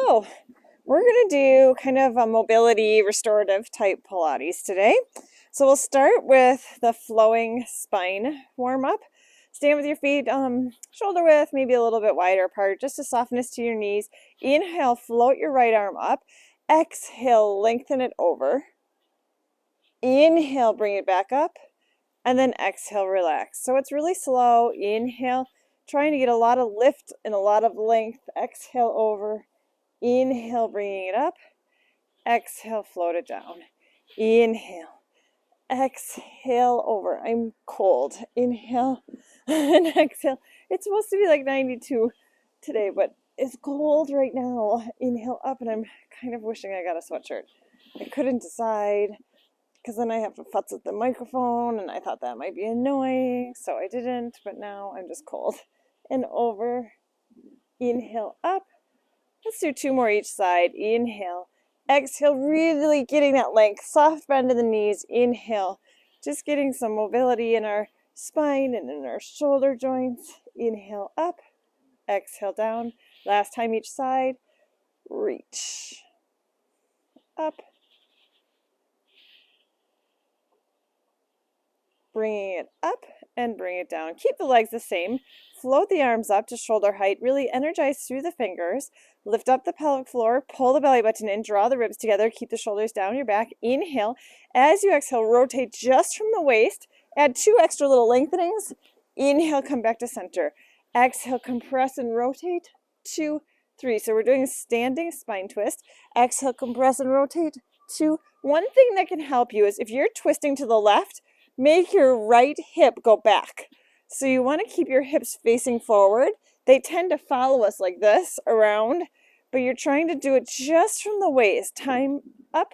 So we're going to do kind of a mobility restorative type Pilates today. So we'll start with the flowing spine warm up. Stand with your feet shoulder width, maybe a little bit wider apart, just to softness to your knees. Inhale, float your right arm up. Exhale, lengthen it over. Inhale, bring it back up. And then exhale, relax. So it's really slow. Inhale, trying to get a lot of lift and a lot of length. Exhale over. Inhale, bringing it up. Exhale, float it down. Inhale. Exhale over. I'm cold. Inhale and exhale. It's supposed to be like 92 today, but it's cold right now. Inhale up, and I'm kind of wishing I got a sweatshirt. I couldn't decide because then I have to futz with the microphone, and I thought that might be annoying, so I didn't, but now I'm just cold. And over. Inhale up. Let's do 2 more each side. Inhale. Exhale, really getting that length. Soft bend in the knees. Inhale. Just getting some mobility in our spine and in our shoulder joints. Inhale up. Exhale down. Last time each side. Reach. Up. Bringing it up and bring it down. Keep the legs the same. Float the arms up to shoulder height. Really energize through the fingers. Lift up the pelvic floor. Pull the belly button in. Draw the ribs together. Keep the shoulders down your back. Inhale. As you exhale, rotate just from the waist. Add 2 extra little lengthenings. Inhale, come back to center. Exhale, compress and rotate. 2, 3. So we're doing a standing spine twist. Exhale, compress and rotate. 2. One thing that can help you is if you're twisting to the left, make your right hip go back. So you want to keep your hips facing forward. They tend to follow us like this around, but you're trying to do it just from the waist. Time up,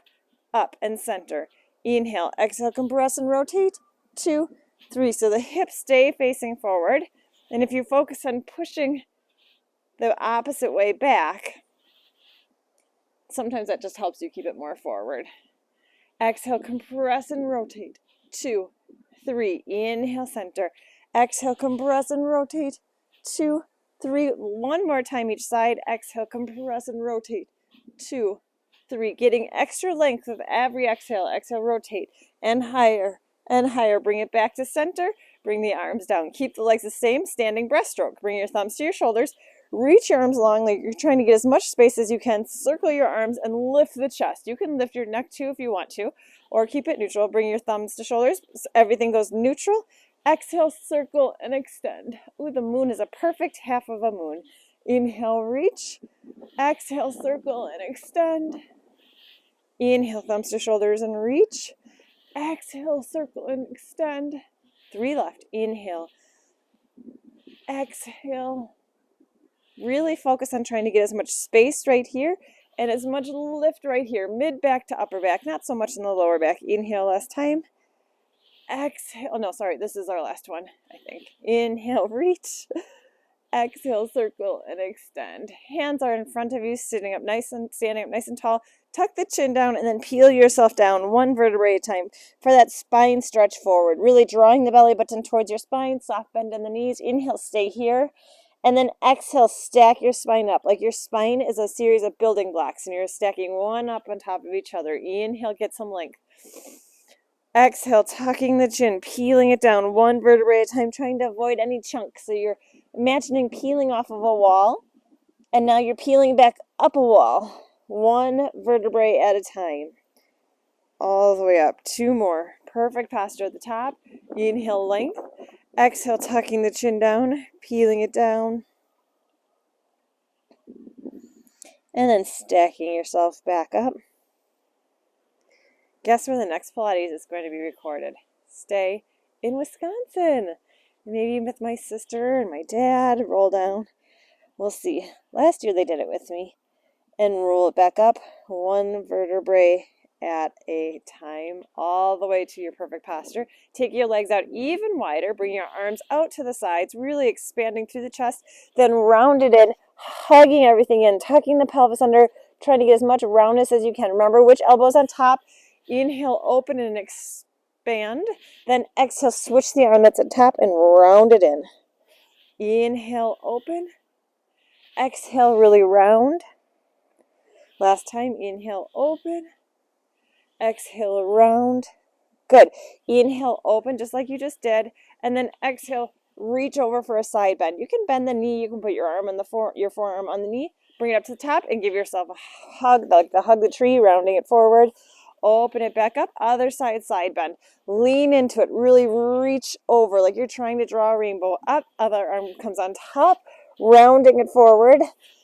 up, and center. Inhale, exhale, compress and rotate. 2, 3. So the hips stay facing forward. And if you focus on pushing the opposite way back, sometimes that just helps you keep it more forward. Exhale, compress and rotate. 2, 3. Inhale, center. Exhale, compress and rotate. 2, 3. One more time each side. Exhale, compress and rotate. 2, 3. Getting extra length with every exhale. Exhale, rotate. And higher and higher. Bring it back to center. Bring the arms down. Keep the legs the same. Standing breaststroke. Bring your thumbs to your shoulders. Reach your arms long like you're trying to get as much space as you can. Circle your arms and lift the chest. You can lift your neck too if you want to, or keep it neutral. Bring your thumbs to shoulders so everything goes neutral. Exhale, circle, and extend. Ooh, the moon is a perfect half of a moon. Inhale, reach. Exhale, circle, and extend. Inhale, thumbs to shoulders and reach. Exhale, circle, and extend. 3 left. Inhale. Exhale. Really focus on trying to get as much space right here and as much lift right here. Mid back to upper back, not so much in the lower back. Inhale last time. Exhale. Oh, no, sorry. This is our last one, I think. Inhale, reach. Exhale, circle, and extend. Hands are in front of you, standing up nice and tall. Tuck the chin down and then peel yourself down 1 vertebrae at a time for that spine stretch forward. Really drawing the belly button towards your spine. Soft bend in the knees. Inhale, stay here. And then exhale, stack your spine up. Like your spine is a series of building blocks and you're stacking one up on top of each other. Inhale, get some length. Exhale, tucking the chin, peeling it down 1 vertebrae at a time, trying to avoid any chunks. So you're imagining peeling off of a wall, and now you're peeling back up a wall, 1 vertebrae at a time. All the way up. 2 more. Perfect posture at the top. Inhale, length. Exhale, tucking the chin down, peeling it down. And then stacking yourself back up. Guess where the next Pilates is going to be recorded? Stay in Wisconsin. Maybe with my sister and my dad. Roll down. We'll see. Last year they did it with me. And roll it back up 1 vertebrae at a time, all the way to your perfect posture. Take your legs out even wider. Bring your arms out to the sides, really expanding through the chest. Then round it in, hugging everything in, tucking the pelvis under, trying to get as much roundness as you can. Remember which elbow's on top. Inhale, open and expand. Then exhale, switch the arm that's at top and round it in. Inhale, open. Exhale, really round. Last time, inhale, open. Exhale, round. Good. Inhale, open, just like you just did. And then exhale, reach over for a side bend. You can bend the knee. You can put your arm on your forearm on the knee. Bring it up to the top and give yourself a hug, like the hug the tree, rounding it forward. Open it back up. Other side, side bend. Lean into it. Really reach over like you're trying to draw a rainbow up. Other arm comes on top, rounding it forward.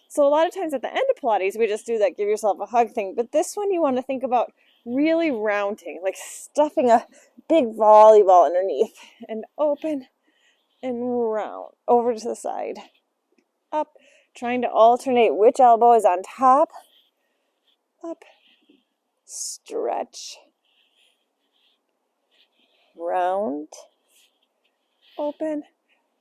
So a lot of times at the end of Pilates, we just do that give yourself a hug thing. But this one you want to think about really rounding, like stuffing a big volleyball underneath. And open and round. Over to the side. Up. Trying to alternate which elbow is on top. Up. Stretch. Round. Open.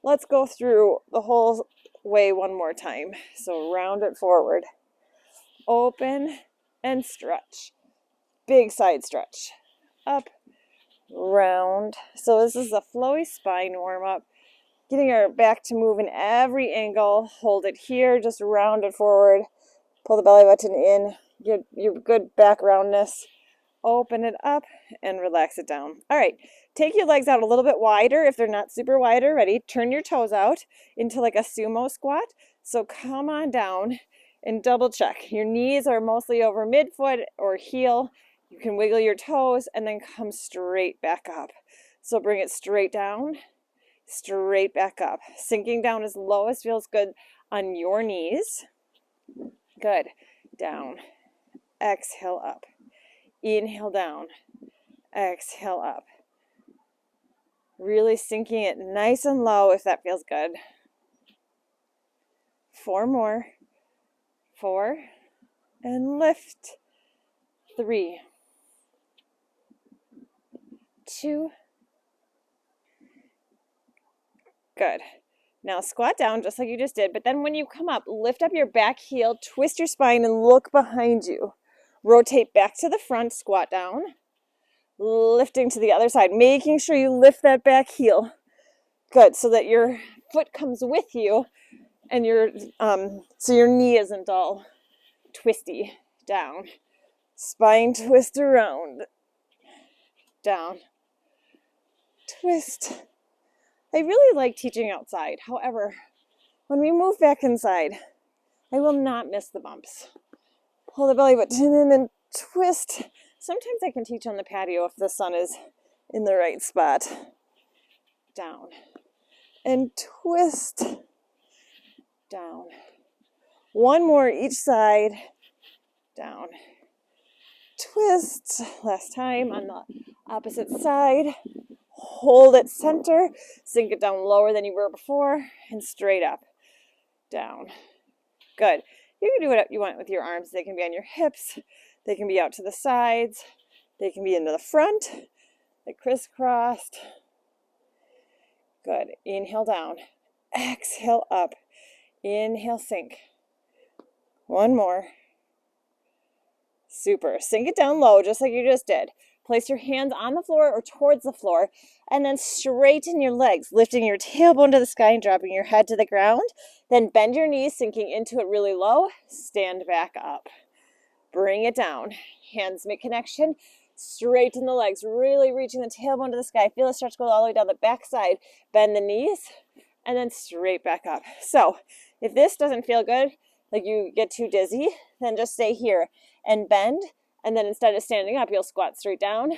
Let's go through the whole way one more time. So round it forward. Open and stretch. Big side stretch. Up. Round. So this is a flowy spine warm up. Getting our back to move in every angle. Hold it here. Just round it forward. Pull the belly button in. Get your good back roundness. Open it up and relax it down. All right. Take your legs out a little bit wider if they're not super wide already. Turn your toes out into like a sumo squat. So come on down and double check. Your knees are mostly over midfoot or heel. You can wiggle your toes and then come straight back up. So bring it straight down, straight back up. Sinking down as low as feels good on your knees. Good. Down. Exhale up. Inhale down. Exhale up. Really sinking it nice and low if that feels good. 4 more. 4. And lift. 3. 2. Good. Now squat down just like you just did, but then when you come up, lift up your back heel, twist your spine, and look behind you. Rotate back to the front, squat down. Lifting to the other side, making sure you lift that back heel. Good, so that your foot comes with you and so your knee isn't all twisty. Down. Spine twist around. Down. Twist. I really like teaching outside. However, when we move back inside, I will not miss the bumps. Pull the belly button in and twist. Sometimes I can teach on the patio if the sun is in the right spot. Down. And twist. Down. 1 more each side. Down. Twist. Last time on the opposite side. Hold it center. Sink it down lower than you were before. And straight up. Down. Good. You can do what you want with your arms. They can be on your hips. They can be out to the sides. They can be into the front. Like crisscrossed. Good. Inhale down. Exhale up. Inhale, sink. 1 more. Super. Sink it down low, just like you just did. Place your hands on the floor or towards the floor, and then straighten your legs, lifting your tailbone to the sky and dropping your head to the ground. Then bend your knees, sinking into it really low. Stand back up. Bring it down. Hands make connection. Straighten the legs, really reaching the tailbone to the sky. Feel the stretch go all the way down the back side. Bend the knees, and then straight back up. So if this doesn't feel good, like you get too dizzy, then just stay here and bend. And then instead of standing up, you'll squat straight down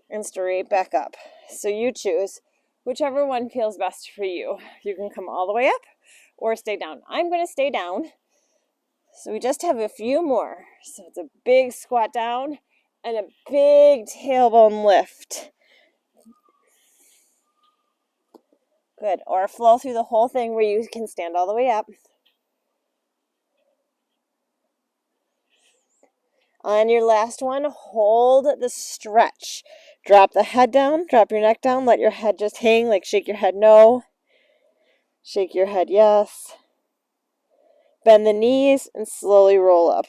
and straight back up. So you choose whichever one feels best for you. You can come all the way up or stay down. I'm going to stay down. So we just have a few more. So it's a big squat down and a big tailbone lift. Good. Or flow through the whole thing where you can stand all the way up. On your last one, hold the stretch. Drop the head down, drop your neck down, let your head just hang, like shake your head no, shake your head yes. Bend the knees and slowly roll up.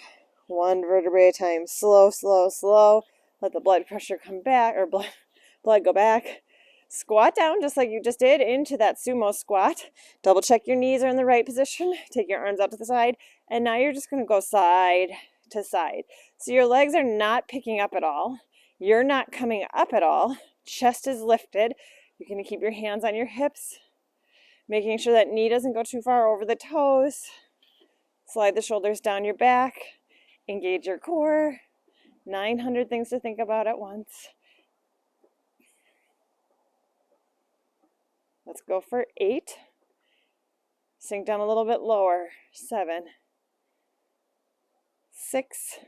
1 vertebrae at a time. Slow, slow, slow. Let the blood pressure come back, or blood go back. Squat down just like you just did into that sumo squat. Double check your knees are in the right position. Take your arms out to the side. And now you're just going to go side to side. So your legs are not picking up at all. You're not coming up at all. Chest is lifted. You're going to keep your hands on your hips, making sure that knee doesn't go too far over the toes. Slide the shoulders down your back. Engage your core. 900 things to think about at once. Let's go for 8. Sink down a little bit lower. 7, 6,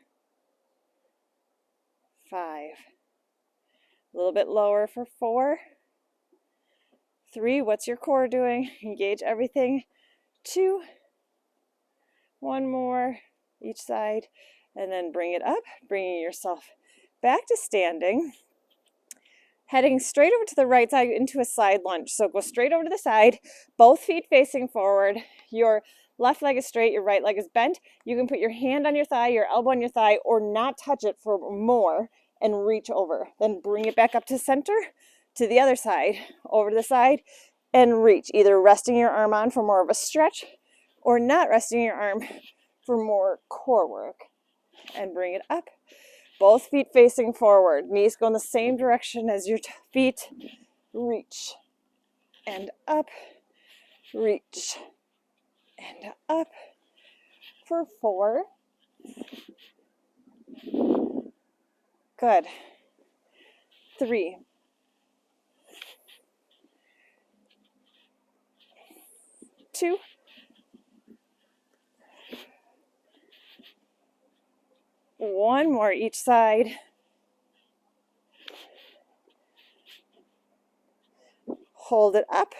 5. A little bit lower for 4. 3, what's your core doing? Engage everything. 2, 1 more each side, and then bring it up, bringing yourself back to standing. Heading straight over to the right side into a side lunge. So go straight over to the side, both feet facing forward. Your left leg is straight, your right leg is bent. You can put your hand on your thigh, your elbow on your thigh, or not touch it for more and reach over. Then bring it back up to center, to the other side, over to the side, and reach. Either resting your arm on for more of a stretch or not resting your arm for more core work. And bring it up. Both feet facing forward. Knees go in the same direction as your feet. Reach and up. Reach and up. For 4. Good. 3. 2. 1 more each side. Hold it up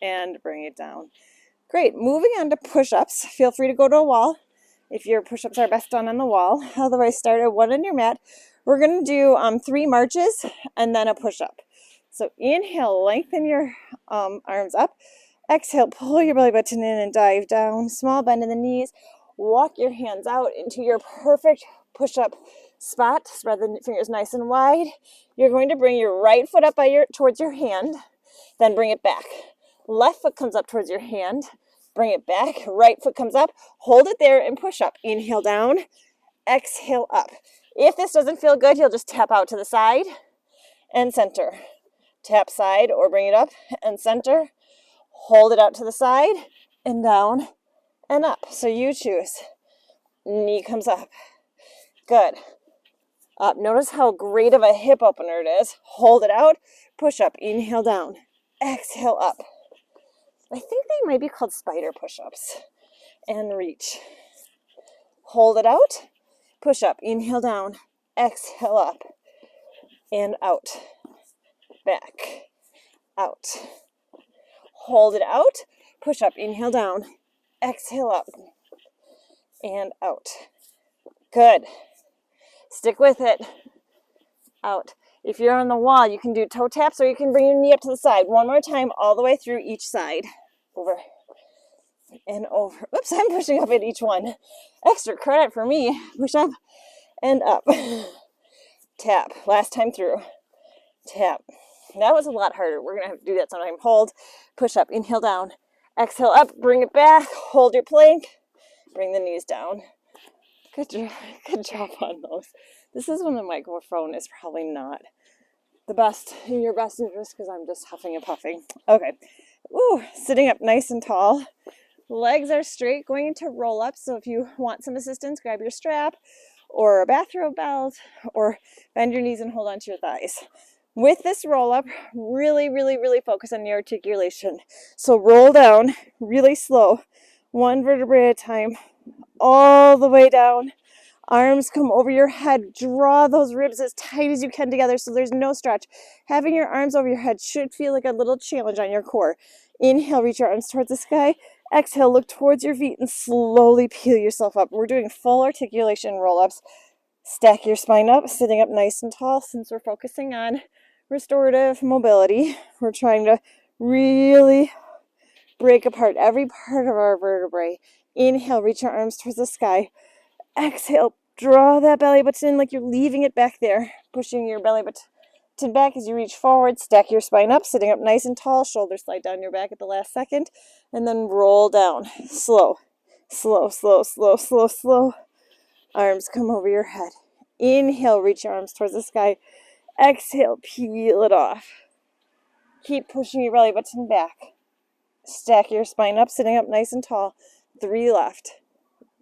and bring it down. Great. Moving on to push-ups. Feel free to go to a wall if your push-ups are best done on the wall. Otherwise, start at 1 on your mat. We're going to do 3 marches and then a push-up. So inhale, lengthen your arms up. Exhale, pull your belly button in and dive down. Small bend in the knees. Walk your hands out into your perfect push-up spot. Spread the fingers nice and wide. You're going to bring your right foot up towards your hand, then bring it back. Left foot comes up towards your hand, bring it back. Right foot comes up, hold it there and push up. Inhale down, exhale up. If this doesn't feel good, you'll just tap out to the side and center. Tap side or bring it up and center. Hold it out to the side and down and up. So you choose. Knee comes up. Good. Up. Notice how great of a hip opener it is. Hold it out. Push up. Inhale down. Exhale up. I think they might be called spider push-ups. And reach. Hold it out. Push up. Inhale down. Exhale up. And out. Back. Out. Hold it out. Push up. Inhale down. Exhale up. And out. Good. Stick with it. Out. If you're on the wall, you can do toe taps or you can bring your knee up to the side. One more time, all the way through each side. Over and over. Oops, I'm pushing up at each one. Extra credit for me. Push up and up. Tap. Last time through. Tap. That was a lot harder. We're going to have to do that sometime. Hold. Push up. Inhale down. Exhale up. Bring it back. Hold your plank. Bring the knees down. Good job on those. This is when the microphone is probably not the best in your best interest because I'm just huffing and puffing. Okay. Ooh, sitting up nice and tall. Legs are straight, going into roll-ups. So if you want some assistance, grab your strap or a bathrobe belt or bend your knees and hold onto your thighs. With this roll-up, really, really, really focus on the articulation. So roll down really slow, 1 vertebrae at a time, all the way down. Arms come over your head. Draw those ribs as tight as you can together so there's no stretch. Having your arms over your head should feel like a little challenge on your core. Inhale, reach your arms towards the sky. Exhale, look towards your feet and slowly peel yourself up. We're doing full articulation roll-ups. Stack your spine up, sitting up nice and tall. Since we're focusing on restorative mobility, we're trying to really break apart every part of our vertebrae. Inhale, reach your arms towards the sky. Exhale, draw that belly button in like you're leaving it back there. Pushing your belly button back as you reach forward. Stack your spine up, sitting up nice and tall. Shoulders slide down your back at the last second. And then roll down. Slow, slow, slow, slow, slow, slow. Arms come over your head. Inhale, reach your arms towards the sky. Exhale, peel it off. Keep pushing your belly button back. Stack your spine up, sitting up nice and tall. 3 left.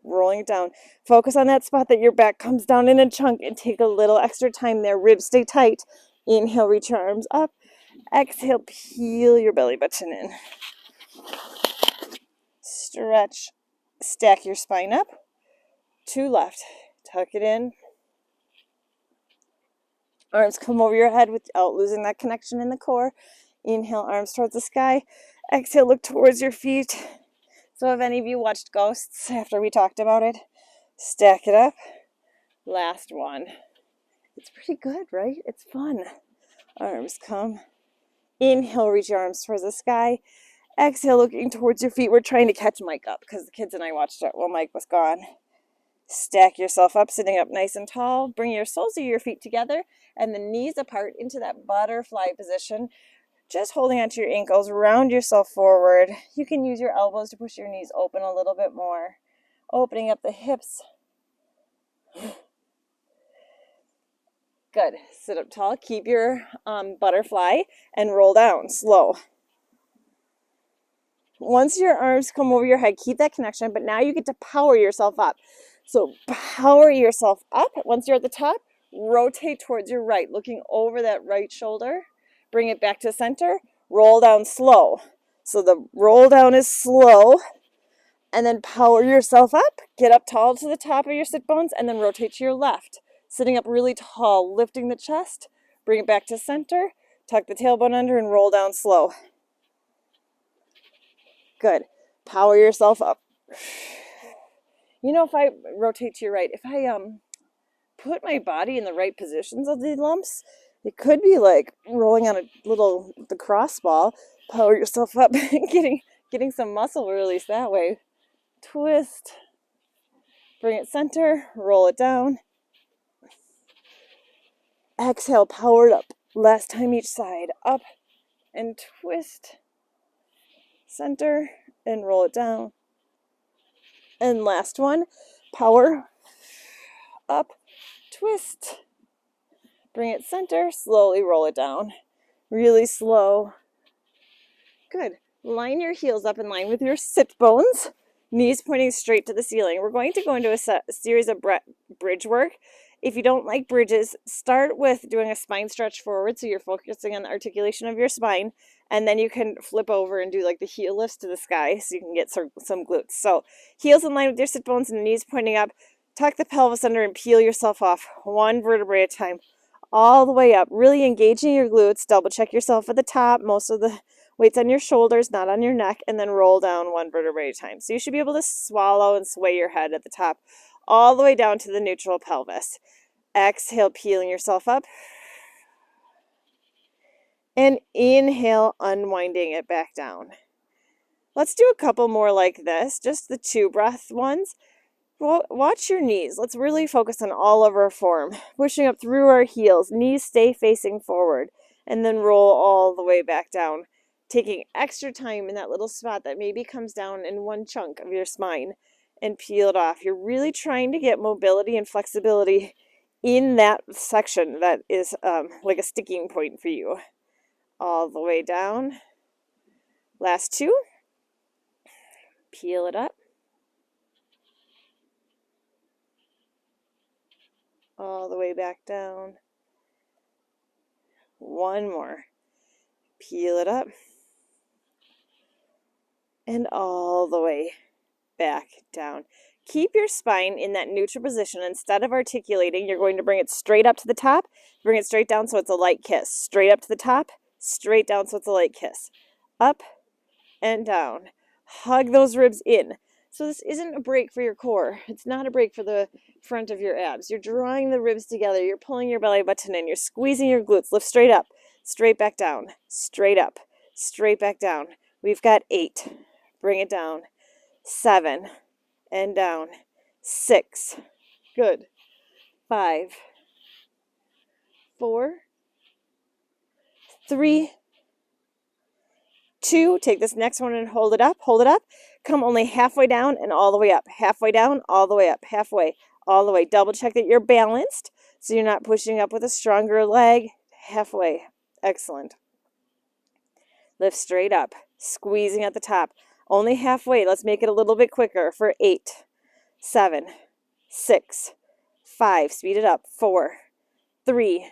Rolling it down. Focus on that spot that your back comes down in a chunk and take a little extra time there. Ribs stay tight. Inhale, reach your arms up. Exhale, peel your belly button in. Stretch. Stack your spine up. 2 left. Tuck it in. Arms come over your head without losing that connection in the core. Inhale, arms towards the sky. Exhale, look towards your feet. So have any of you watched Ghosts after we talked about it? Stack it up. Last one. It's pretty good, right? It's fun. Arms come. Inhale, reach your arms towards the sky. Exhale, looking towards your feet. We're trying to catch Mike up because the kids and I watched it while Mike was gone. Stack yourself up, sitting up nice and tall. Bring your soles of your feet together and the knees apart into that butterfly position. Just holding onto your ankles, round yourself forward. You can use your elbows to push your knees open a little bit more. Opening up the hips. Good. Sit up tall. Keep your butterfly and roll down slow. Once your arms come over your head, keep that connection, but now you get to power yourself up. So power yourself up. Once you're at the top, rotate towards your right, looking over that right shoulder. Bring it back to center. Roll down slow. So the roll down is slow. And then power yourself up. Get up tall to the top of your sit bones and then rotate to your left. Sitting up really tall, lifting the chest. Bring it back to center. Tuck the tailbone under and roll down slow. Good. Power yourself up. You know, if I rotate to your right, if I put my body in the right positions of the lumps, it could be like rolling on the cross ball. Power yourself up, getting some muscle release that way. Twist. Bring it center. Roll it down. Exhale, power it up. Last time each side. Up and twist. Center and roll it down. And last one. Power. Up. Twist. Bring it center, slowly roll it down. Really slow. Good. Line your heels up in line with your sit bones. Knees pointing straight to the ceiling. We're going to go into a series of bridge work. If you don't like bridges, start with doing a spine stretch forward so you're focusing on the articulation of your spine. And then you can flip over and do like the heel lifts to the sky so you can get some glutes. So heels in line with your sit bones and knees pointing up. Tuck the pelvis under and peel yourself off. 1 vertebrae at a time. All the way up, really engaging your glutes. Double check yourself at the top. Most of the weight's on your shoulders, not on your neck, and then roll down 1 vertebrae at a time. So you should be able to swallow and sway your head at the top all the way down to the neutral pelvis. Exhale, peeling yourself up. And inhale, unwinding it back down. Let's do a couple more like this, just the 2 breath ones. Watch your knees. Let's really focus on all of our form. Pushing up through our heels. Knees stay facing forward. And then roll all the way back down. Taking extra time in that little spot that maybe comes down in one chunk of your spine. And peel it off. You're really trying to get mobility and flexibility in that section that is like a sticking point for you. All the way down. Last 2. Peel it up. All the way back down. 1 more. Peel it up. And all the way back down. Keep your spine in that neutral position. Instead of articulating, you're going to bring it straight up to the top. Bring it straight down so it's a light kiss. Straight up to the top. Straight down so it's a light kiss. Up and down. Hug those ribs in. So this isn't a break for your core. It's not a break for the front of your abs. You're drawing the ribs together. You're pulling your belly button in. You're squeezing your glutes. Lift straight up, straight back down, straight up, straight back down. We've got 8. Bring it down. 7 and down. 6. Good. 5. 4. 3. 2. Take this next one and hold it up. Hold it up. Come only halfway down and all the way up. Halfway down, all the way up. Halfway, all the way. Double check that you're balanced so you're not pushing up with a stronger leg. Halfway. Excellent. Lift straight up, squeezing at the top. Only halfway. Let's make it a little bit quicker for 8, 7, 6, 5. Speed it up. 4, 3,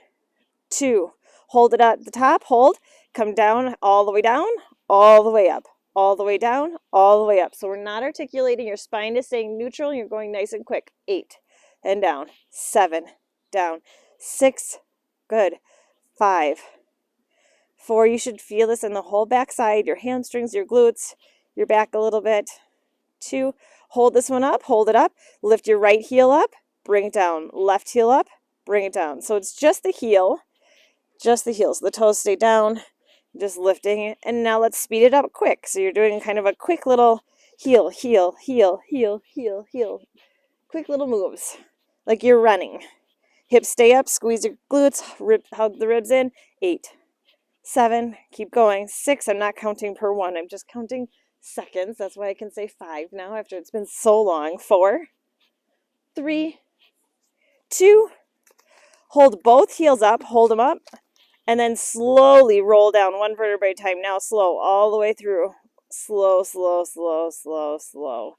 2. Hold it at the top. Hold. Come down, all the way down, all the way up, all the way down, all the way up. So we're not articulating. Your spine is staying neutral. You're going nice and quick. 8 and down. 7, down. 6, good. 5, 4. You should feel this in the whole back side, your hamstrings, your glutes, your back a little bit. 2, hold this one up, hold it up. Lift your right heel up, bring it down. Left heel up, bring it down. So it's just the heel. Just the heels. The toes stay down, just lifting. And now let's speed it up quick. So you're doing kind of a quick little heel, heel, heel, heel, heel, heel. Quick little moves, like you're running. Hips stay up, squeeze your glutes, hug the ribs in. 8, 7, keep going. 6, I'm not counting per one. I'm just counting seconds. That's why I can say 5 now after it's been so long. 4, 3, 2, hold both heels up, hold them up. And then slowly roll down one vertebrae at a time. Now slow, all the way through. Slow, slow, slow, slow, slow.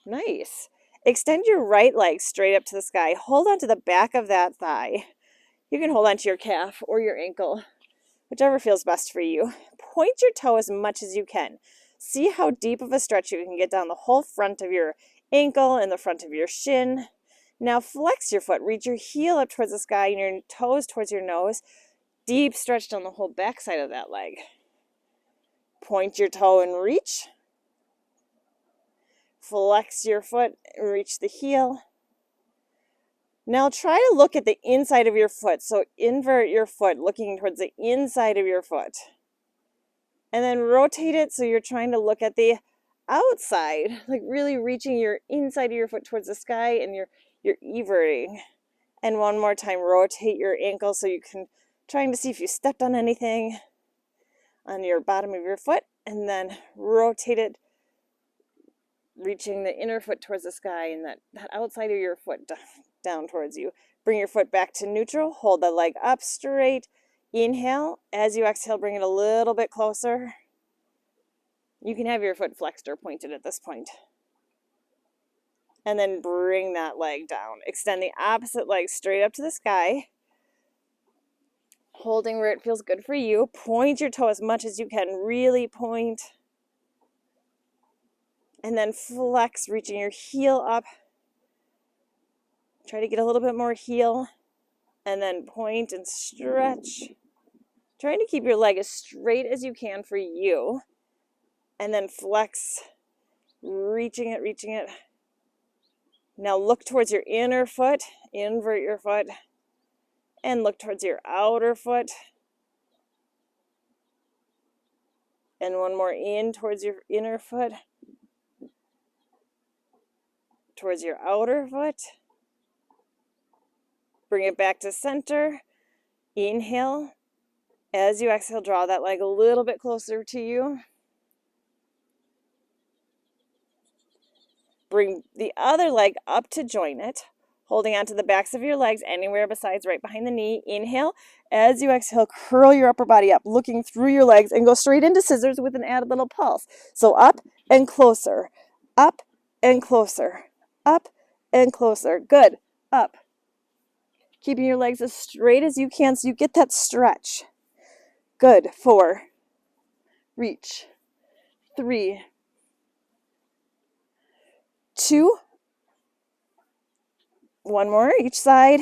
Nice. Extend your right leg straight up to the sky. Hold on to the back of that thigh. You can hold on to your calf or your ankle, whichever feels best for you. Point your toe as much as you can. See how deep of a stretch you can get down the whole front of your ankle and the front of your shin. Now flex your foot. Reach your heel up towards the sky and your toes towards your nose. Deep stretch down the whole back side of that leg. Point your toe and reach. Flex your foot and reach the heel. Now try to look at the inside of your foot. So invert your foot, looking towards the inside of your foot. And then rotate it so you're trying to look at the outside, like really reaching your inside of your foot towards the sky, and you're everting. And one more time, rotate your ankle so you can trying to see if you stepped on anything on your bottom of your foot, and then rotate it, reaching the inner foot towards the sky and that outside of your foot down towards you. Bring your foot back to neutral. Hold the leg up straight. Inhale. As you exhale, bring it a little bit closer. You can have your foot flexed or pointed at this point. And then bring that leg down. Extend the opposite leg straight up to the sky. Holding where it feels good for you. Point your toe as much as you can. Really point. And then flex, reaching your heel up. Try to get a little bit more heel. And then point and stretch. Trying to keep your leg as straight as you can for you. And then flex, reaching it, reaching it. Now look towards your inner foot. Invert your foot. And look towards your outer foot. And one more in towards your inner foot. Towards your outer foot. Bring it back to center. Inhale. As you exhale, draw that leg a little bit closer to you. Bring the other leg up to join it. Holding onto the backs of your legs anywhere besides right behind the knee. Inhale. As you exhale, curl your upper body up, looking through your legs, and go straight into scissors with an added little pulse. So up and closer, up and closer, up and closer. Good. Up. Keeping your legs as straight as you can so you get that stretch. Good. 4. Reach. 3. 2. One more each side.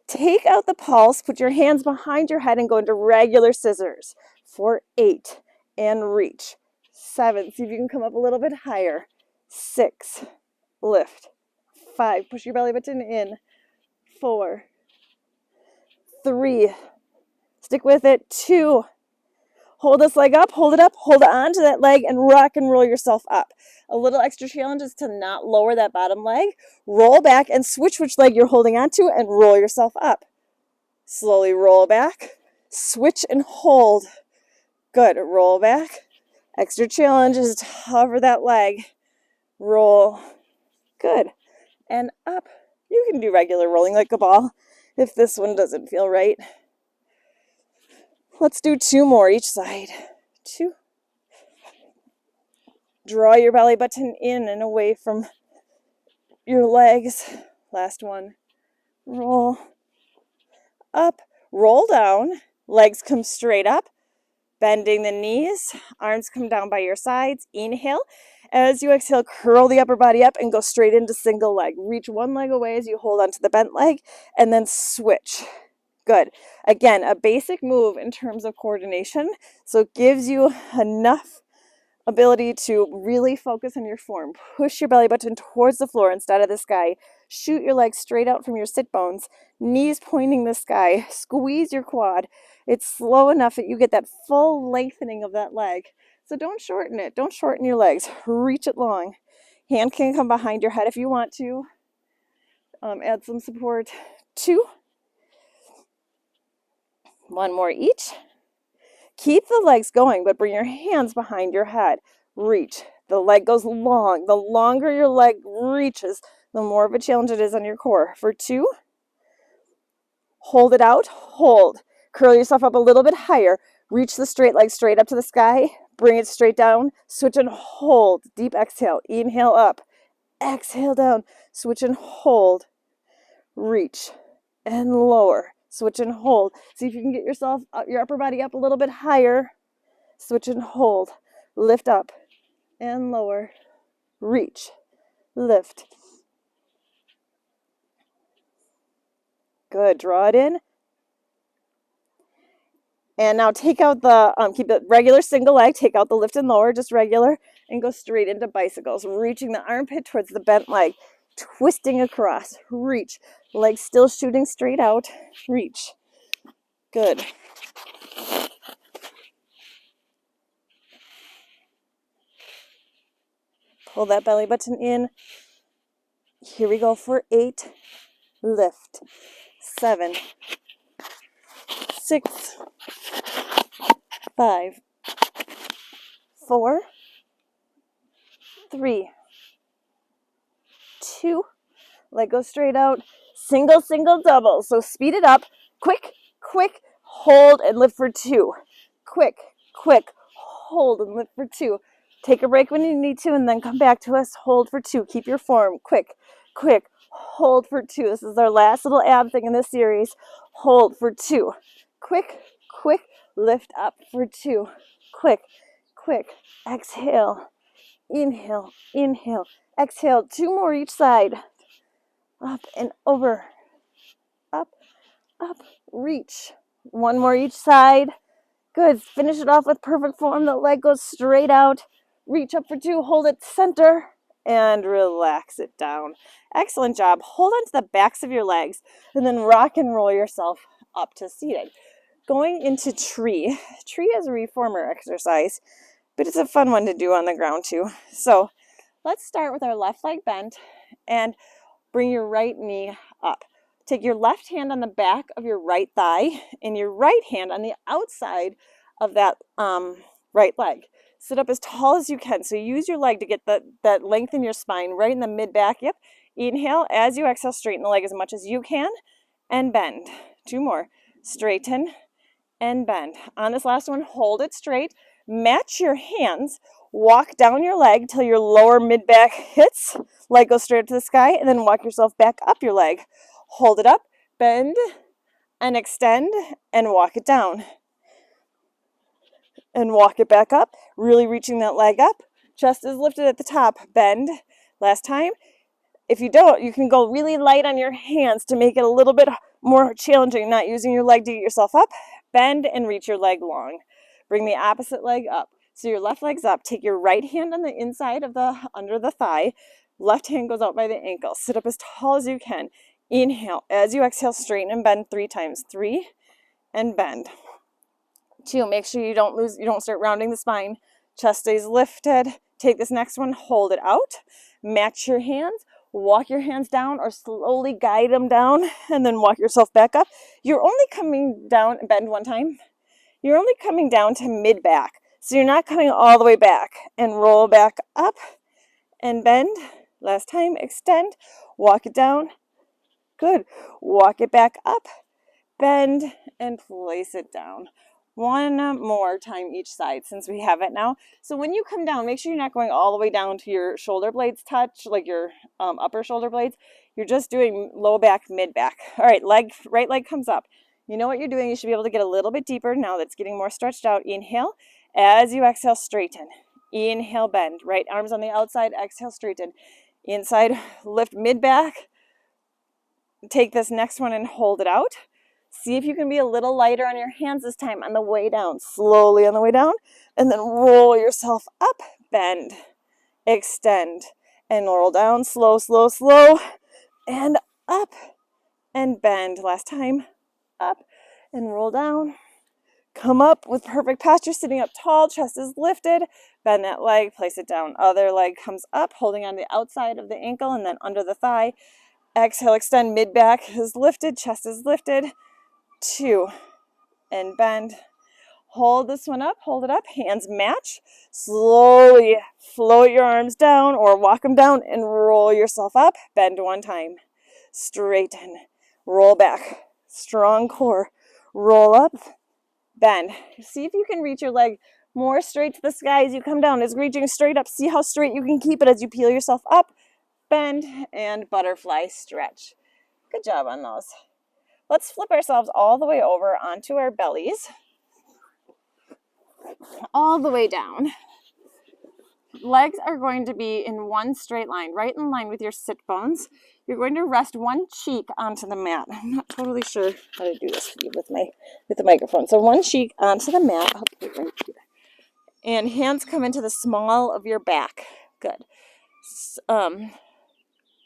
Take out the pulse, put your hands behind your head and go into regular scissors. For 8. And reach. 7. See if you can come up a little bit higher. 6. Lift. 5. Push your belly button in. 4. 3. Stick with it. 2. Hold this leg up, hold it up, hold on to that leg and rock and roll yourself up. A little extra challenge is to not lower that bottom leg. Roll back and switch which leg you're holding on to and roll yourself up. Slowly roll back, switch and hold. Good. Roll back. Extra challenge is to hover that leg. Roll. Good. And up. You can do regular rolling like a ball if this one doesn't feel right. Let's do 2 more each side. 2. Draw your belly button in and away from your legs. Last one. Roll up, roll down, legs come straight up, bending the knees, arms come down by your sides. Inhale. As you exhale, curl the upper body up and go straight into single leg. Reach one leg away as you hold onto the bent leg and then switch. Good. Again, a basic move in terms of coordination, so it gives you enough ability to really focus on your form. Push your belly button towards the floor instead of the sky. Shoot your legs straight out from your sit bones, knees pointing the sky. Squeeze your quad. It's slow enough that you get that full lengthening of that leg. So don't shorten it. Don't shorten your legs. Reach it long. Hand can come behind your head if you want to. Add some support. 2. 1 more each. Keep the legs going, but bring your hands behind your head. Reach. The leg goes long. The longer your leg reaches, the more of a challenge it is on your core. For 2, hold it out, hold. Curl yourself up a little bit higher. Reach the straight leg straight up to the sky. Bring it straight down. Switch and hold. Deep exhale. Inhale up. Exhale down. Switch and hold. Reach and lower. Switch and hold. See if you can get yourself, your upper body up a little bit higher. Switch and hold. Lift up and lower. Reach. Lift. Good. Draw it in. And now take out the, keep it regular single leg. Take out the lift and lower, just regular. And go straight into bicycles. Reaching the armpit towards the bent leg. Twisting across. Reach. Legs still shooting straight out. Reach. Good. Pull that belly button in. Here we go for 8. Lift. 7. 6. 5. 4. 3. 2. Leg go straight out. Single, single, double. So speed it up. Quick, quick. Hold and lift for 2. Quick, quick. Hold and lift for 2. Take a break when you need to and then come back to us. Hold for 2. Keep your form. Quick, quick. Hold for 2. This is our last little ab thing in this series. Hold for 2. Quick, quick. Lift up for 2. Quick, quick. Exhale. Inhale, inhale. Exhale. 2 more each side. Up and over. Up, up. Reach. 1 more each side. Good. Finish it off with perfect form. The leg goes straight out. Reach up for 2. Hold it center. And relax it down. Excellent job. Hold on to the backs of your legs and then rock and roll yourself up to seated. Going into tree. Tree is a reformer exercise, but it's a fun one to do on the ground too. So let's start with our left leg bent and bring your right knee up. Take your left hand on the back of your right thigh and your right hand on the outside of that right leg. Sit up as tall as you can. So use your leg to get that length in your spine right in the mid-back. Yep. Inhale. As you exhale, straighten the leg as much as you can and bend. 2 more. Straighten and bend. On this last one, hold it straight. Match your hands. Walk down your leg till your lower mid-back hits. Leg goes straight up to the sky, and then walk yourself back up your leg. Hold it up, bend, and extend, and walk it down. And walk it back up, really reaching that leg up. Chest is lifted at the top. Bend. Last time. If you don't, you can go really light on your hands to make it a little bit more challenging, not using your leg to get yourself up. Bend and reach your leg long. Bring the opposite leg up. So your left leg's up. Take your right hand on the inside of under the thigh. Left hand goes out by the ankle. Sit up as tall as you can. Inhale. As you exhale, straighten and bend 3 times. 3 and bend. 2. Make sure you don't start rounding the spine. Chest stays lifted. Take this next one. Hold it out. Match your hands. Walk your hands down or slowly guide them down and then walk yourself back up. You're only coming down, bend 1 time. You're only coming down to mid-back. So you're not coming all the way back. And roll back up and bend. Last time, extend. Walk it down Good. Walk it back up, bend, and place it down. One more time each side since we have it now. So when you come down, make sure you're not going all the way down to your shoulder blades touch, like your upper shoulder blades. You're just doing low back, mid back. All right, right leg comes up. You know what you're doing. You should be able to get a little bit deeper now that's getting more stretched out. Inhale. As you exhale, straighten. Inhale, bend. Right arms on the outside. Exhale, straighten. Inside, lift mid back. Take this next one and hold it out. See if you can be a little lighter on your hands this time on the way down. Slowly on the way down. And then roll yourself up. Bend. Extend. And roll down. Slow, slow, slow. And up. And bend. Last time. Up. And roll down. Come up with perfect posture, sitting up tall, chest is lifted. Bend that leg, place it down. Other leg comes up, holding on the outside of the ankle and then under the thigh. Exhale, extend, mid back is lifted, chest is lifted. 2, and bend. Hold this one up, hold it up, hands match. Slowly float your arms down or walk them down and roll yourself up. Bend one time. Straighten, roll back. Strong core, roll up. Bend. See if you can reach your leg more straight to the sky as you come down. It's reaching straight up. See how straight you can keep it as you peel yourself up. Bend and butterfly stretch. Good job on those. Let's flip ourselves all the way over onto our bellies. All the way down. Legs are going to be in one straight line, right in line with your sit bones. You're going to rest one cheek onto the mat. I'm not totally sure how to do this with the microphone. So one cheek onto the mat. I'll put it right here. And hands come into the small of your back. Good.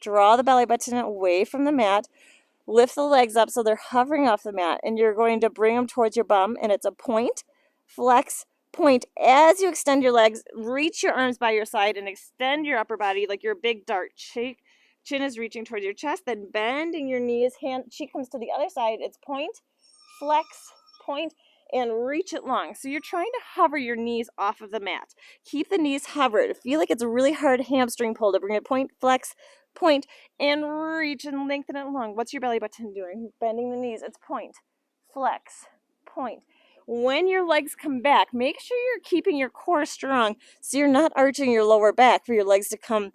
Draw the belly button away from the mat. Lift the legs up so they're hovering off the mat. And you're going to bring them towards your bum. And it's a point, flex, point. As you extend your legs, reach your arms by your side and extend your upper body like you're a big dart. Chin is reaching towards your chest, then bending your knees. Cheek comes to the other side. It's point, flex, point, and reach it long. So you're trying to hover your knees off of the mat. Keep the knees hovered. Feel like it's a really hard hamstring pull to bring it point, flex, point, and reach and lengthen it long. What's your belly button doing? Bending the knees. It's point, flex, point. When your legs come back, make sure you're keeping your core strong so you're not arching your lower back for your legs to come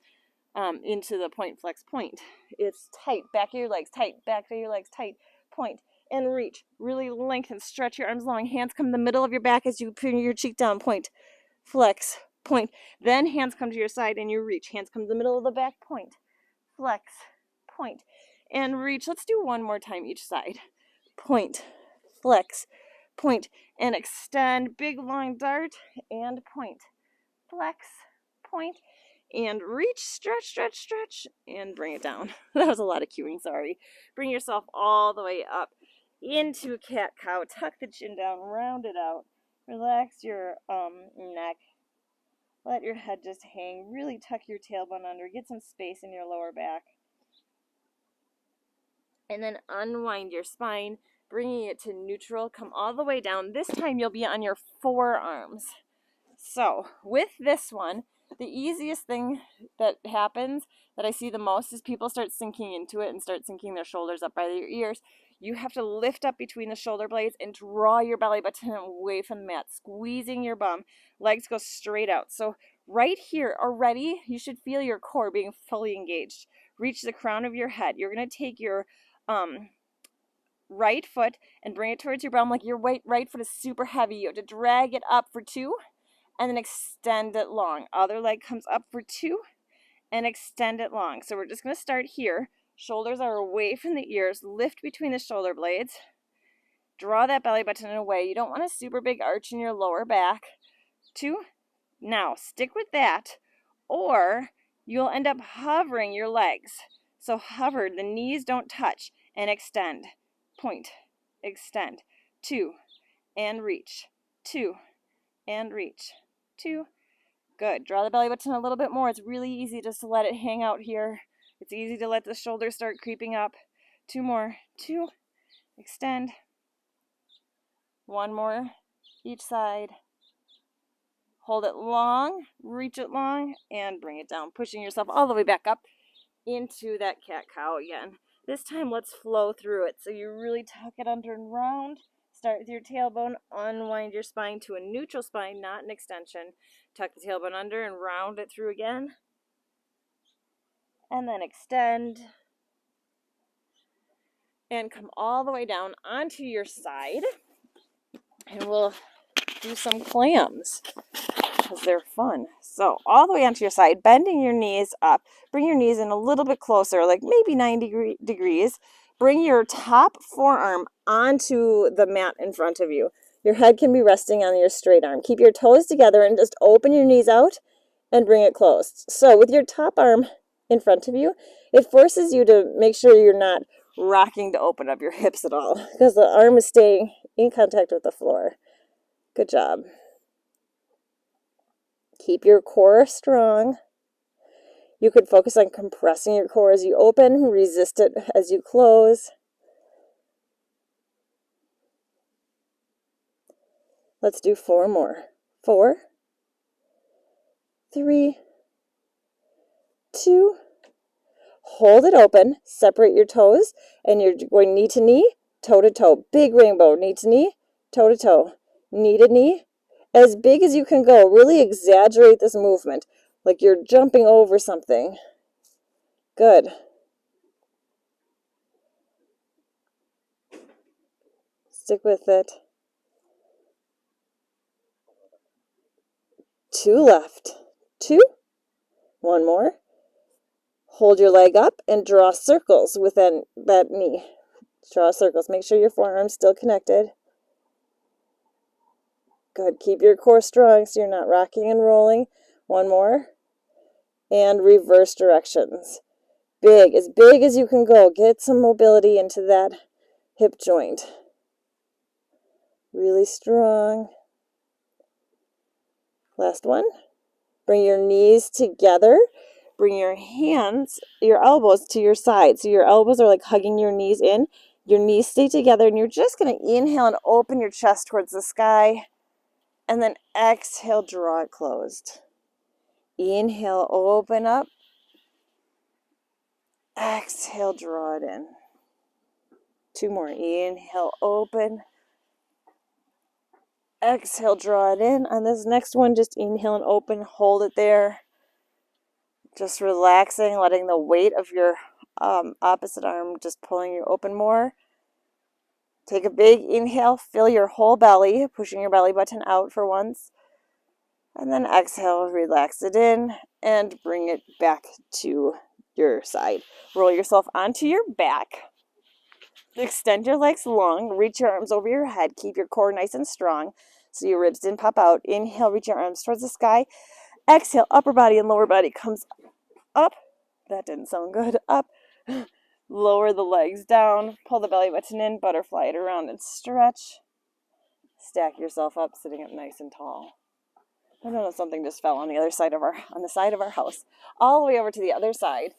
into the point, flex, point. It's tight. Back of your legs, tight. Back of your legs, tight. Point. And reach. Really lengthen. Stretch your arms long. Hands come to the middle of your back as you bring your cheek down. Point. Flex. Point. Then hands come to your side and you reach. Hands come to the middle of the back. Point. Flex. Point. And reach. Let's do one more time each side. Point. Flex. Point. And extend. Big long dart. And point. Flex. Point. And reach, stretch, stretch, stretch, and bring it down. That was a lot of cueing, sorry. Bring yourself all the way up into cat-cow. Tuck the chin down, round it out. Relax your neck. Let your head just hang. Really tuck your tailbone under. Get some space in your lower back. And then unwind your spine, bringing it to neutral. Come all the way down. This time you'll be on your forearms. So with this one, the easiest thing that happens that I see the most is people start sinking into it and start sinking their shoulders up by their ears. You have to lift up between the shoulder blades and draw your belly button away from the mat, squeezing your bum. Legs go straight out. So right here already, you should feel your core being fully engaged. Reach the crown of your head. You're going to take your right foot and bring it towards your bum like your right foot is super heavy. You have to drag it up for 2. And then extend it long. Other leg comes up for 2 and extend it long. So we're just going to start here. Shoulders are away from the ears. Lift between the shoulder blades. Draw that belly button away. You don't want a super big arch in your lower back. 2. Now stick with that or you'll end up hovering your legs. So hover. The knees don't touch and extend. Point. Extend. 2 and reach. 2 and reach. 2. Good. Draw the belly button a little bit more. It's really easy just to let it hang out here. It's easy to let the shoulders start creeping up. 2 more. 2. Extend. 1 more each side. Hold it long, reach it long, and bring it down, pushing yourself all the way back up into that cat-cow again. This time, let's flow through it. So you really tuck it under and round. Start with your tailbone, unwind your spine to a neutral spine, not an extension. Tuck the tailbone under and round it through again. And then extend. And come all the way down onto your side. And we'll do some clams because they're fun. So all the way onto your side, bending your knees up. Bring your knees in a little bit closer, like maybe 90 degrees. Bring your top forearm onto the mat in front of you. Your head can be resting on your straight arm. Keep your toes together and just open your knees out and bring it closed. So with your top arm in front of you, it forces you to make sure you're not rocking to open up your hips at all because the arm is staying in contact with the floor. Good job. Keep your core strong. You could focus on compressing your core as you open, resist it as you close. Let's do 4 more. 4, 3, 2, hold it open, separate your toes, and you're going knee to knee, toe to toe. Big rainbow, knee to knee, toe to toe, knee to knee. As big as you can go. Really exaggerate this movement, like you're jumping over something. Good. Stick with it. 2 left. 2. 1 more. Hold your leg up and draw circles within that knee. Draw circles. Make sure your forearm's still connected. Good. Keep your core strong so you're not rocking and rolling. 1 more. And reverse directions. Big as you can go. Get some mobility into that hip joint. Really strong. Last one. Bring your knees together. Bring your hands, your elbows to your side. So your elbows are like hugging your knees in. Your knees stay together, and you're just going to inhale and open your chest towards the sky. And then exhale, draw it closed. Inhale, open up. Exhale, draw it in. 2 more. Inhale, open. Exhale, draw it in. On this next one, just inhale and open. Hold it there. Just relaxing, letting the weight of your opposite arm just pulling you open more. Take a big inhale. Fill your whole belly, pushing your belly button out for once. And then exhale, relax it in, and bring it back to your side. Roll yourself onto your back. Extend your legs long. Reach your arms over your head. Keep your core nice and strong so your ribs didn't pop out. Inhale, reach your arms towards the sky. Exhale, upper body and lower body comes up. That didn't sound good. Up. Lower the legs down. Pull the belly button in. Butterfly it around and stretch. Stack yourself up, sitting up nice and tall. I don't know, something just fell on the other side of our house. All the way over to the other side.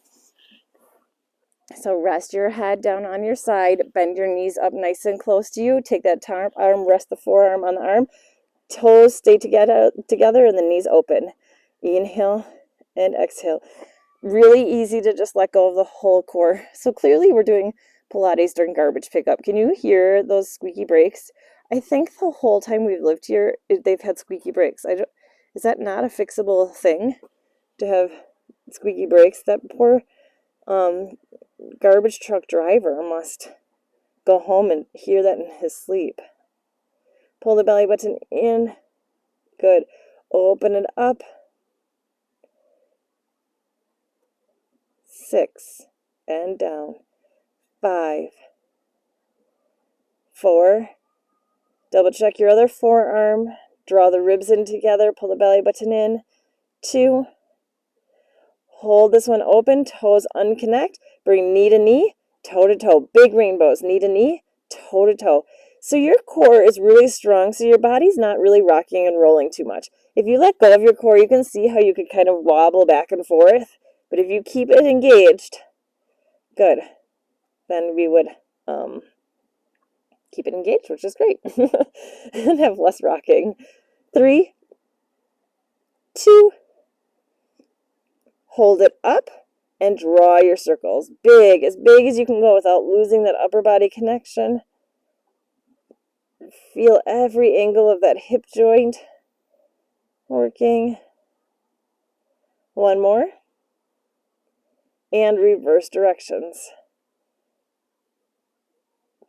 So rest your head down on your side. Bend your knees up nice and close to you. Take that arm, rest the forearm on the arm. Toes stay together and the knees open. Inhale and exhale. Really easy to just let go of the whole core. So clearly we're doing Pilates during garbage pickup. Can you hear those squeaky brakes? I think the whole time we've lived here, they've had squeaky brakes. Is that not a fixable thing to have squeaky brakes? That poor garbage truck driver must go home and hear that in his sleep. Pull the belly button in. Good. Open it up. 6 and down. 5, 4. Double check your other forearm. Draw the ribs in together. Pull the belly button in. 2. Hold this one open. Toes unconnect. Bring knee to knee, toe to toe. Big rainbows. Knee to knee, toe to toe. So your core is really strong, so your body's not really rocking and rolling too much. If you let go of your core, you can see how you could kind of wobble back and forth. But if you keep it engaged, good, then we would keep it engaged, which is great, and have less rocking. 3, 2, hold it up, and draw your circles. Big as you can go without losing that upper body connection. Feel every angle of that hip joint working. One more. And reverse directions.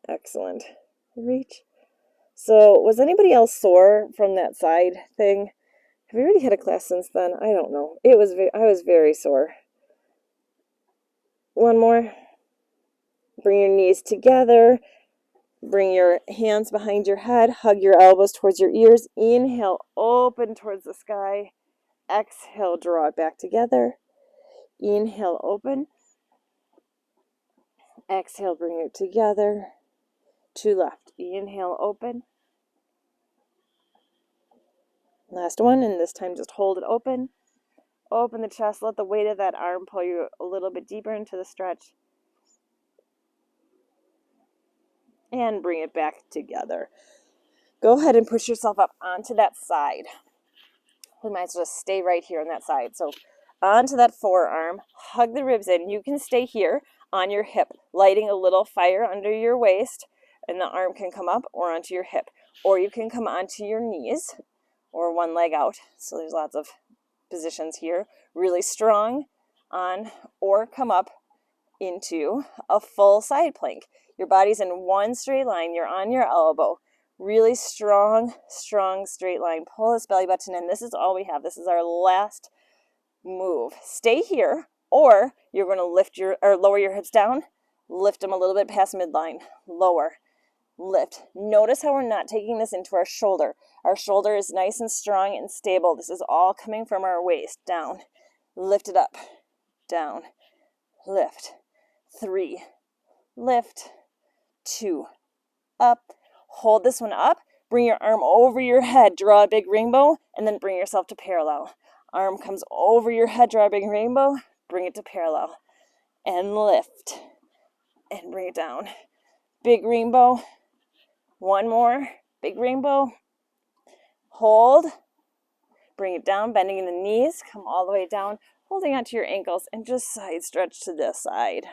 Excellent. Reach. So, was anybody else sore from that side thing? Have you already had a class since then? I don't know. I was very sore. One more. Bring your knees together. Bring your hands behind your head. Hug your elbows towards your ears. Inhale, open towards the sky. Exhale, draw it back together. Inhale, open. Exhale, bring it together. To left. Inhale, open. Last one, and this time just hold it open. Open the chest. Let the weight of that arm pull you a little bit deeper into the stretch. And bring it back together. Go ahead and push yourself up onto that side. We might just stay right here on that side. So onto that forearm, hug the ribs in. You can stay here on your hip, lighting a little fire under your waist, and the arm can come up or onto your hip. Or you can come onto your knees or one leg out. So there's lots of positions here. Really strong on or come up into a full side plank. Your body's in one straight line. You're on your elbow. Really strong, straight line. Pull this belly button in. This is all we have. This is our last move. Stay here, or you're going to lower your hips down. Lift them a little bit past midline. Lower. Lift. Notice how we're not taking this into our shoulder. Our shoulder is nice and strong and stable. This is all coming from our waist. Down. Lift it up. Down. Lift. 3. Lift. 2. Up. Hold this one up. Bring your arm over your head. Draw a big rainbow, and then bring yourself to parallel. Arm comes over your head. Draw a big rainbow. Bring it to parallel. And lift. And bring it down. Big rainbow. One more. Big rainbow. Hold. Bring it down, bending in the knees. Come all the way down, holding onto your ankles, and just side stretch to this side.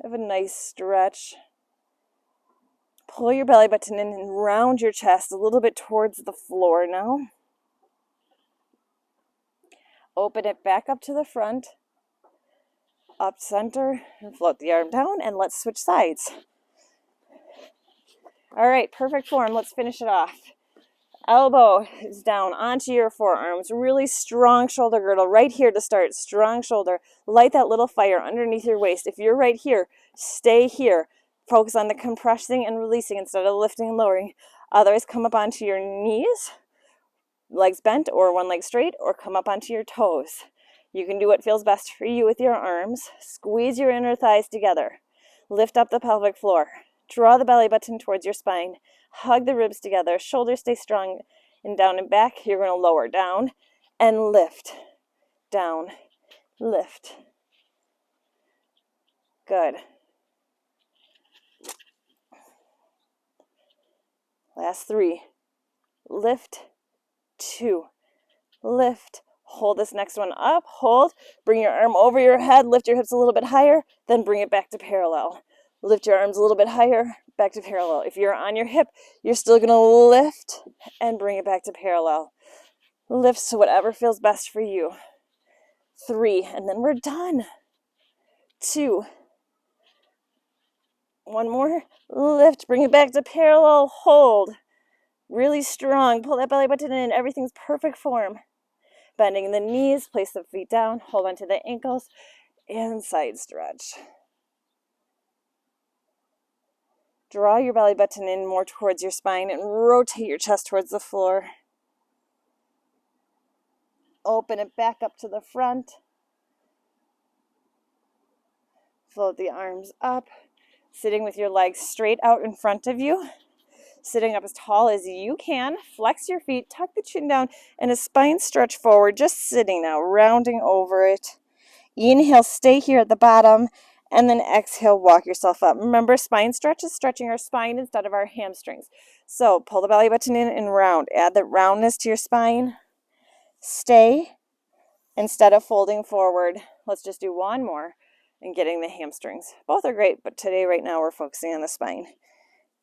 Have a nice stretch. Pull your belly button in and round your chest a little bit towards the floor now. Open it back up to the front. Up center, and float the arm down, and let's switch sides. All right, perfect form. Let's finish it off. Elbow is down onto your forearms. Really strong shoulder girdle right here to start. Strong shoulder. Light that little fire underneath your waist. If you're right here, stay here. Focus on the compressing and releasing instead of lifting and lowering. Otherwise, come up onto your knees, legs bent or one leg straight, or come up onto your toes. You can do what feels best for you with your arms. Squeeze your inner thighs together. Lift up the pelvic floor. Draw the belly button towards your spine. Hug the ribs together. Shoulders stay strong and down and back. You're going to lower down and lift. Down. Lift. Good. Last 3. Lift. 2. Lift. Hold this next one up. Hold. Bring your arm over your head. Lift your hips a little bit higher. Then bring it back to parallel. Lift your arms a little bit higher, back to parallel. If you're on your hip, you're still going to lift and bring it back to parallel. Lift to whatever feels best for you. 3, and then we're done. 2. One more. Lift, bring it back to parallel. Hold. Really strong. Pull that belly button in. Everything's perfect form. Bending in the knees. Place the feet down. Hold onto the ankles. And side stretch. Draw your belly button in more towards your spine and rotate your chest towards the floor. Open it back up to the front. Float the arms up. Sitting with your legs straight out in front of you. Sitting up as tall as you can. Flex your feet, tuck the chin down, and a spine stretch forward. Just sitting now, rounding over it. Inhale, stay here at the bottom. And then exhale, walk yourself up. Remember, spine stretch is stretching our spine instead of our hamstrings. So pull the belly button in and round. Add that roundness to your spine. Stay instead of folding forward. Let's just do one more and getting the hamstrings. Both are great, but today, right now, we're focusing on the spine.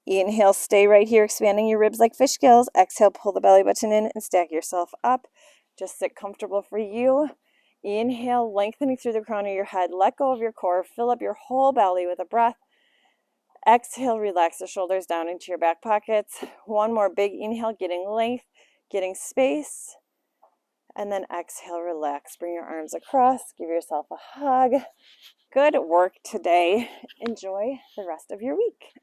Inhale, stay right here, expanding your ribs like fish scales. Exhale, pull the belly button in and stack yourself up. Just sit comfortable for you. Inhale, lengthening through the crown of your head. Let go of your core. Fill up your whole belly with a breath. Exhale, relax the shoulders down into your back pockets. One more big inhale, getting length, getting space. And then exhale, relax. Bring your arms across. Give yourself a hug. Good work today. Enjoy the rest of your week.